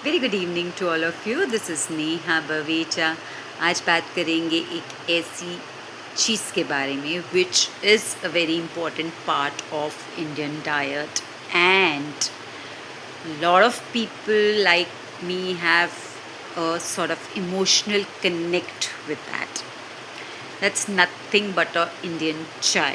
Very good evening to all of you. This is Neha Bavecha. आज बात करेंगे एक ऐसी चीज़ के बारे में which is a very important part of Indian diet and lot of people like me have a sort of emotional connect with that. That's nothing but a Indian chai.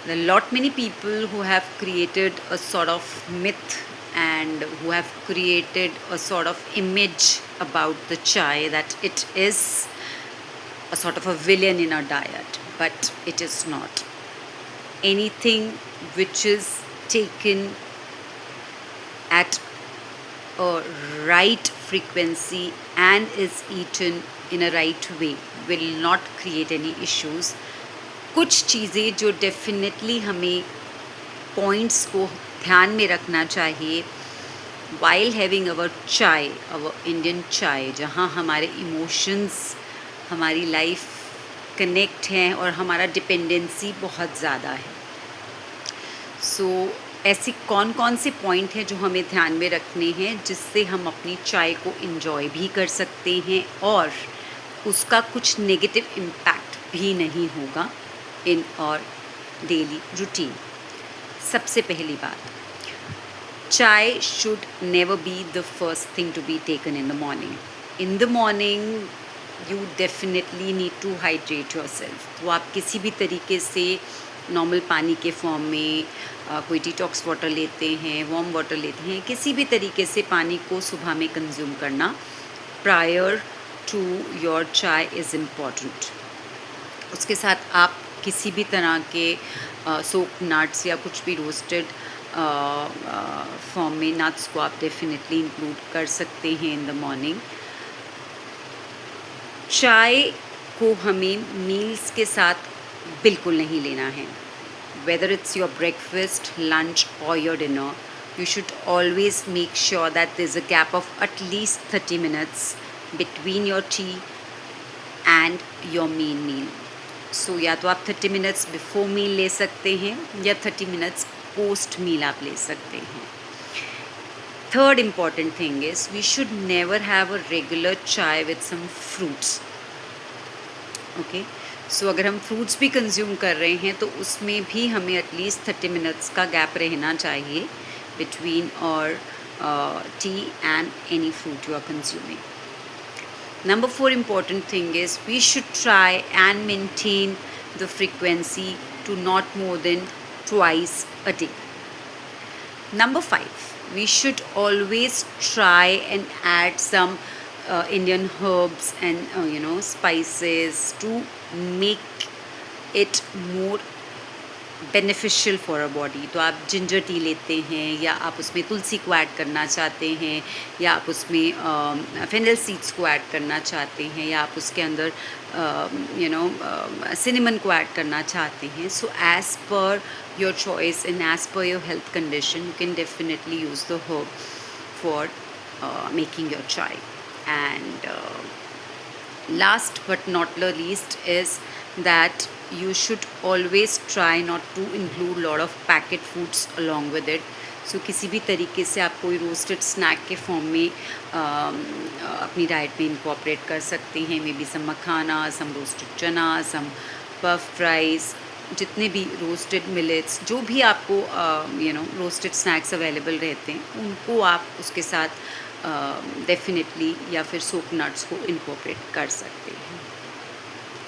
There are lot many people who have created a sort of myth and who have created a sort of image about the chai that it is a sort of a villain in our diet, but it is not. Anything which is taken at a right frequency and is eaten in a right way will not create any issues. कुछ चीज़ें जो definitely हमें points को ध्यान में रखना चाहिए while having अवर चाय, अवर इंडियन चाय, जहाँ हमारे इमोशंस, हमारी लाइफ कनेक्ट हैं और हमारा डिपेंडेंसी बहुत ज़्यादा है। सो ऐसे कौन कौन से पॉइंट हैं जो हमें ध्यान में रखने हैं जिससे हम अपनी चाय को इन्जॉय भी कर सकते हैं और उसका कुछ नेगेटिव इम्पैक्ट भी नहीं होगा इन और डेली रूटीन। सबसे पहली बात, chai should never be the first thing to be taken in the morning. In the morning you definitely need to hydrate yourself. तो आप किसी भी तरीके से नॉर्मल पानी के फॉर्म में कोई डिटॉक्स वाटर लेते हैं, वार्म वाटर लेते हैं, किसी भी तरीके से पानी को सुबह में कंज्यूम करना प्रायर टू योर चाय इज़ इम्पॉर्टेंट। उसके साथ आप किसी भी तरह के सोक नट्स या कुछ भी रोस्टेड फॉर्म में नट्स को आप डेफिनेटली इंक्लूड कर सकते हैं इन द मॉर्निंग। चाय को हमें मील्स के साथ बिल्कुल नहीं लेना है। Whether it's your breakfast, lunch or your dinner, you should always make sure that there's a gap of at least 30 minutes between your tea and your main meal. So या तो आप 30 minutes before meal ले सकते हैं या 30 minutes post meal आप ले सकते हैं। Third important thing is we should never have a regular chai with some fruits. Okay? सो अगर हम फ्रूट्स भी कंज्यूम कर रहे हैं तो उसमें भी हमें एटलीस्ट 30 मिनट्स का गैप रहना चाहिए बिटवीन और tea and any fruit you are consuming. Number 4 important thing is we should try and maintain the frequency to not more than twice a day. Number 5, we should always try and add some Indian herbs and spices to make it more beneficial for our body. तो आप ginger tea लेते हैं या आप उसमें तुलसी को add करना चाहते हैं या आप उसमें फेनल सीड्स को ऐड करना चाहते हैं या आप उसके अंदर सिनेमन को ऐड करना चाहते हैं। So as per your choice and as per your health condition you can definitely use the herb for making your chai. And last but not the least is that you should always try not to include lot of packet foods along with it. So किसी भी तरीके से आप कोई roasted snack के form में अपनी diet में इनकॉर्पोरेट कर सकते हैं। May be some makhana, some roasted चना, सम पफ्ड राइस, जितने भी रोस्टेड मिलेट्स, जो भी आपको रोस्टेड स्नैक्स अवेलेबल रहते हैं उनको आप उसके साथ डेफिनेटली या फिर सोक नट्स को इनकॉर्पोरेट कर सकते हैं।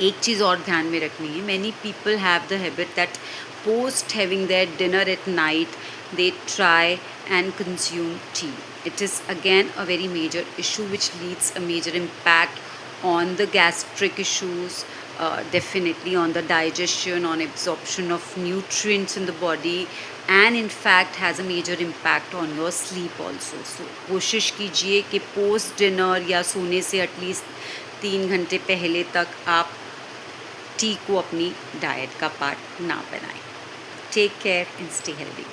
एक चीज़ और ध्यान में रखनी है, many people have the habit that post having their dinner at night they try and consume tea. It is again a very major issue which leads a major impact on the gastric issues, definitely on the digestion, on absorption of nutrients in the body, and in fact has a major impact on your sleep also. So कोशिश कीजिए कि post dinner या सोने से at least 3 घंटे पहले तक आप टी को अपनी डाइट का पार्ट ना बनाएं। Take care and stay healthy.